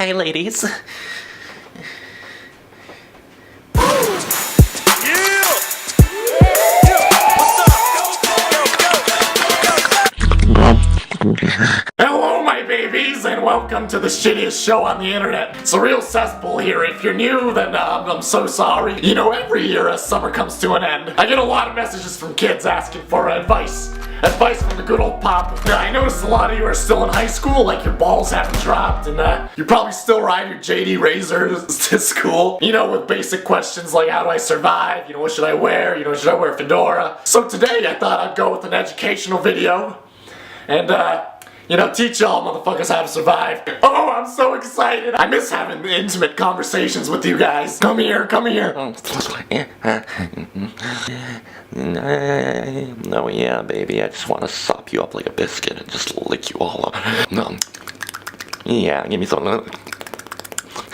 Hi, ladies. Hello, my babies, and welcome to the shittiest show on the internet. It's a real cesspool here. If you're new, then I'm so sorry. You know, every year as summer comes to an end, I get a lot of messages from kids asking for advice. Advice from the good old pop. Now, I noticed a lot of you are still in high school, like your balls haven't dropped, and you probably still ride your JD Razors to school. You know, with basic questions like, how do I survive? You know, what should I wear? You know, should I wear a fedora? So today, I thought I'd go with an educational video. And, you know, teach y'all motherfuckers how to survive. Oh, I'm so excited. I miss having intimate conversations with you guys. Come here, come here. Oh yeah, baby, I just want to sop you up like a biscuit and just lick you all up. Yeah, give me some.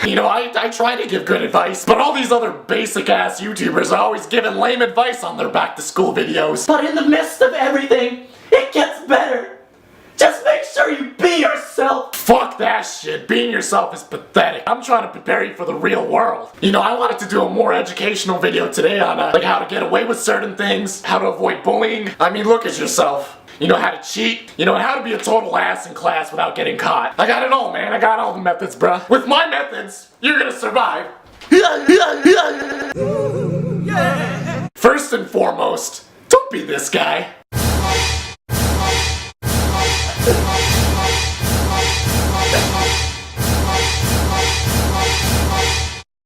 You know, I try to give good advice, but all these other basic-ass YouTubers are always giving lame advice on their back-to-school videos. But in the midst of everything, it gets better. Just make sure you be yourself. Fuck that shit. Being yourself is pathetic. I'm trying to prepare you for the real world. You know, I wanted to do a more educational video today on like how to get away with certain things, how to avoid bullying. I mean, look at yourself. You know how to cheat. You know how to be a total ass in class without getting caught. I got it all, man. I got all the methods, bruh. With my methods, you're gonna survive. First and foremost, don't be this guy.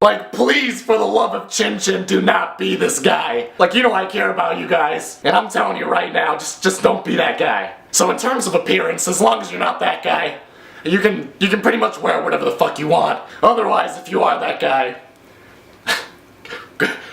Like, please, for the love of Chin Chin, do not be this guy. Like, you know I care about you guys, and I'm telling you right now, just don't be that guy. So in terms of appearance, as long as you're not that guy, you can pretty much wear whatever the fuck you want. Otherwise, if you are that guy,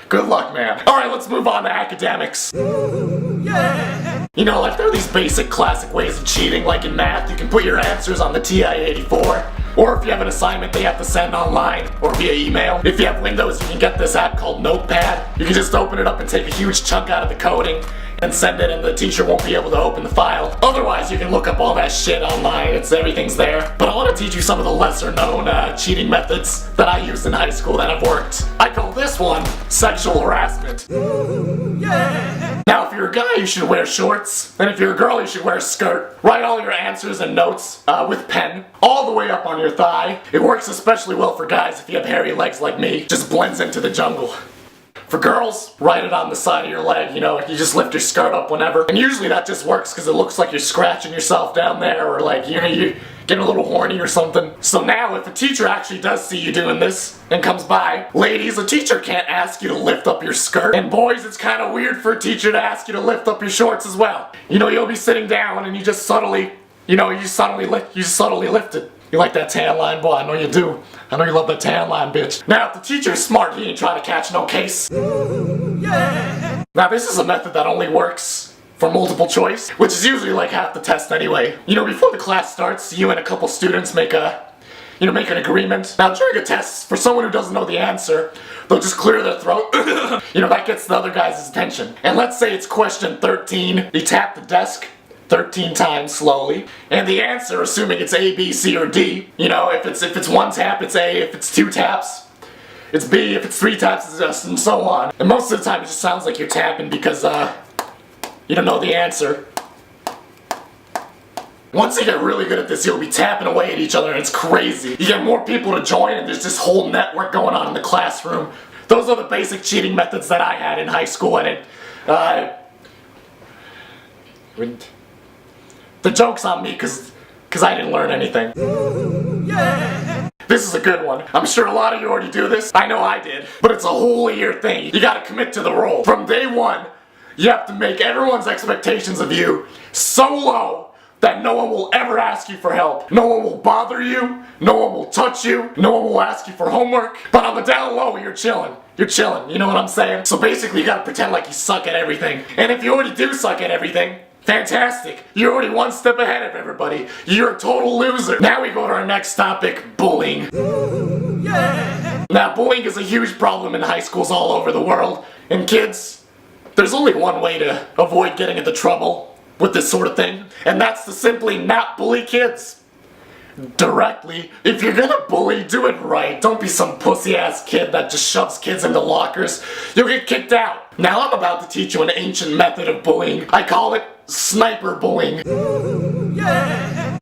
good luck, man. Alright, let's move on to academics. You know, like, there are these basic classic ways of cheating, like in math. You can put your answers on the TI-84. Or if you have an assignment they have to send online or via email. If you have Windows, you can get this app called Notepad. You can just open it up and take a huge chunk out of the coding and send it, and the teacher won't be able to open the file. Otherwise, you can look up all that shit online. Everything's there. But I want to teach you some of the lesser known cheating methods that I used in high school that have worked. I call this one sexual harassment. Now, if you're a guy, you should wear shorts. And if you're a girl, you should wear a skirt. Write all your answers and notes with pen all the way up on your thigh. It works especially well for guys if you have hairy legs like me. Just blends into the jungle. For girls, write it on the side of your leg, you know, you just lift your skirt up whenever. And usually that just works because it looks like you're scratching yourself down there, or like, you know, you're getting a little horny or something. So now, if a teacher actually does see you doing this and comes by, ladies, a teacher can't ask you to lift up your skirt. And boys, it's kind of weird for a teacher to ask you to lift up your shorts as well. You know, you'll be sitting down and you just subtly, you know, you subtly lift it. You like that tan line, boy? I know you do. I know you love that tan line, bitch. Now, if the teacher's smart, he ain't trying to catch no case. Now, this is a method that only works for multiple choice, which is usually like half the test anyway. You know, before the class starts, you and a couple students make an agreement. Now, during a test, for someone who doesn't know the answer, they'll just clear their throat. You know, that gets the other guy's attention. And let's say it's question 13. You tap the desk 13 times slowly, and the answer, assuming it's A, B, C, or D, you know, if it's one tap, it's A, if it's two taps, it's B, if it's three taps, it's S, and so on. And most of the time it just sounds like you're tapping because, you don't know the answer. Once you get really good at this, you'll be tapping away at each other, and it's crazy. You get more people to join, and there's this whole network going on in the classroom. Those are the basic cheating methods that I had in high school, and the joke's on me, cause I didn't learn anything. This is a good one. I'm sure a lot of you already do this. I know I did. But it's a whole year thing. You gotta commit to the role. From day one, you have to make everyone's expectations of you so low that no one will ever ask you for help. No one will bother you. No one will touch you. No one will ask you for homework. But on the down low, you're chilling. You're chilling. You know what I'm saying? So basically, you gotta pretend like you suck at everything. And if you already do suck at everything, fantastic! You're already one step ahead of everybody. You're a total loser. Now we go to our next topic, bullying. Now, bullying is a huge problem in high schools all over the world. And kids, there's only one way to avoid getting into trouble with this sort of thing, and that's to simply not bully kids. directly. If you're gonna bully, do it right. Don't be some pussy-ass kid that just shoves kids into lockers. You'll get kicked out. Now I'm about to teach you an ancient method of bullying. I call it sniper bullying.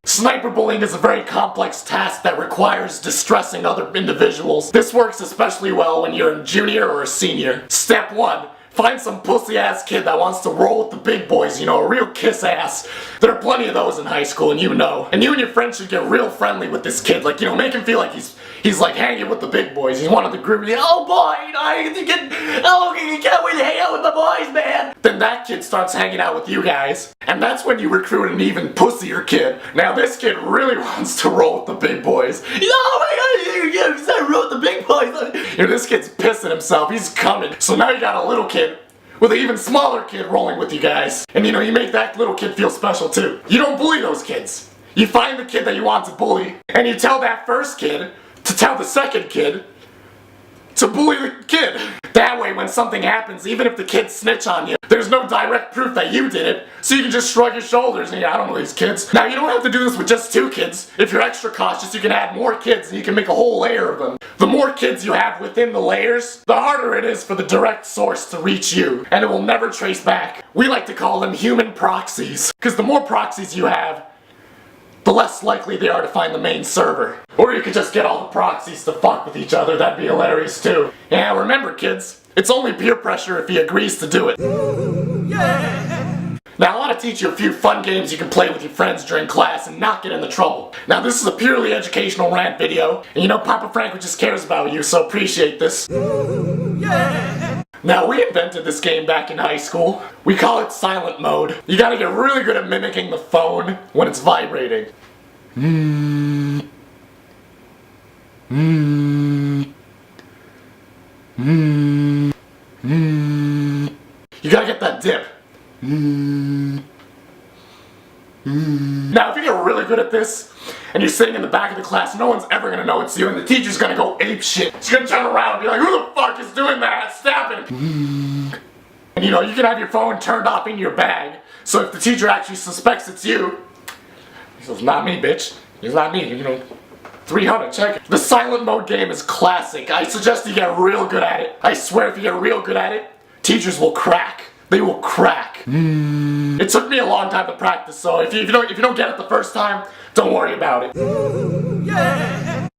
Sniper bullying is a very complex task that requires distressing other individuals. This works especially well when you're a junior or a senior. Step 1. Find some pussy-ass kid that wants to roll with the big boys, you know, a real kiss-ass. There are plenty of those in high school, and you know. And you and your friends should get real friendly with this kid. Like, you know, make him feel like he's like hanging with the big boys. He's one of the group. Oh boy, you can't wait to hang out with the boys, man. Then that kid starts hanging out with you guys. And that's when you recruit an even pussier kid. Now this kid really wants to roll with the big boys. Oh my god, you said roll with the big boys. You know, this kid's pissing himself. He's coming. So now you got a little kid with an even smaller kid rolling with you guys. And you know, you make that little kid feel special too. You don't bully those kids. You find the kid that you want to bully, and you tell that first kid to tell the second kid to bully the kid. That way, when something happens, even if the kids snitch on you, there's no direct proof that you did it, so you can just shrug your shoulders and I don't know these kids. Now, you don't have to do this with just 2 kids. If you're extra cautious, you can add more kids and you can make a whole layer of them. The more kids you have within the layers, the harder it is for the direct source to reach you, and it will never trace back. We like to call them human proxies, because the more proxies you have, the less likely they are to find the main server. Or you could just get all the proxies to fuck with each other, that'd be hilarious too. Yeah, remember kids, it's only peer pressure if he agrees to do it. Now I want to teach you a few fun games you can play with your friends during class and not get into trouble. Now this is a purely educational rant video, and you know Papa Franco just cares about you, so appreciate this. Now we invented this game back in high school. We call it silent mode. You gotta get really good at mimicking the phone when it's vibrating. You gotta get that dip. Now if you get really good at this, and you're sitting in the back of the class, no one's ever gonna know it's you, and the teacher's gonna go ape shit. She's gonna turn around and be like, who the fuck is doing that? Stop it! And you know, you can have your phone turned off in your bag, so if the teacher actually suspects it's you, he says, not me, bitch. It's not me, you know. 300, check it. The silent mode game is classic. I suggest you get real good at it. I swear if you get real good at it, teachers will crack. They will crack. It took me a long time to practice, so if you don't get it the first time, don't worry about it.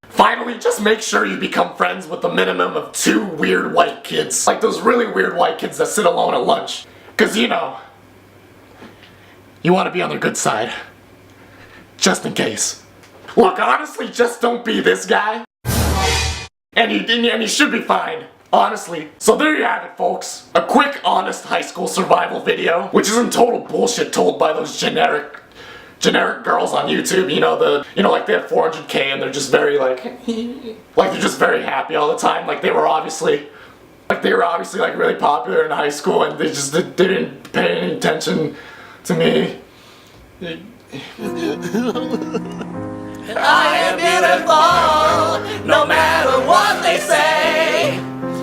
Finally, just make sure you become friends with a minimum of 2 weird white kids. Like those really weird white kids that sit alone at lunch. Cause you know, you want to be on their good side. Just in case. Look, honestly, just don't be this guy. And you should be fine. Honestly. So there you have it, folks. A quick, honest high school survival video, which isn't total bullshit told by those generic girls on YouTube. You know, like they have 400K and they're just very like they're just very happy all the time. Like they were obviously like really popular in high school and they didn't pay any attention to me. I am beautiful, no matter what they say.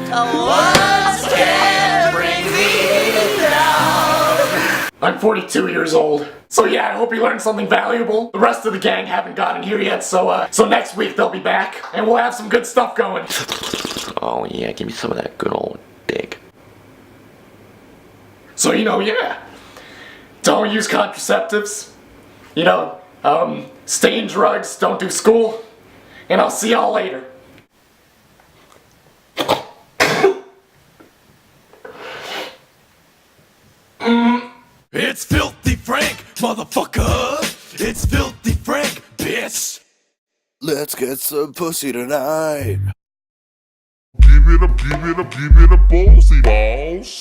Words can't bring me down. I'm 42 years old. So yeah, I hope you learned something valuable. The rest of the gang haven't gotten here yet, so next week they'll be back, and we'll have some good stuff going. Oh yeah, give me some of that good old dick. So you know, yeah. Don't use contraceptives. You know, stay in drugs, don't do school, and I'll see y'all later. It's Filthy Frank, motherfucker! It's Filthy Frank, bitch! Let's get some pussy tonight. Give it a ballsy balls.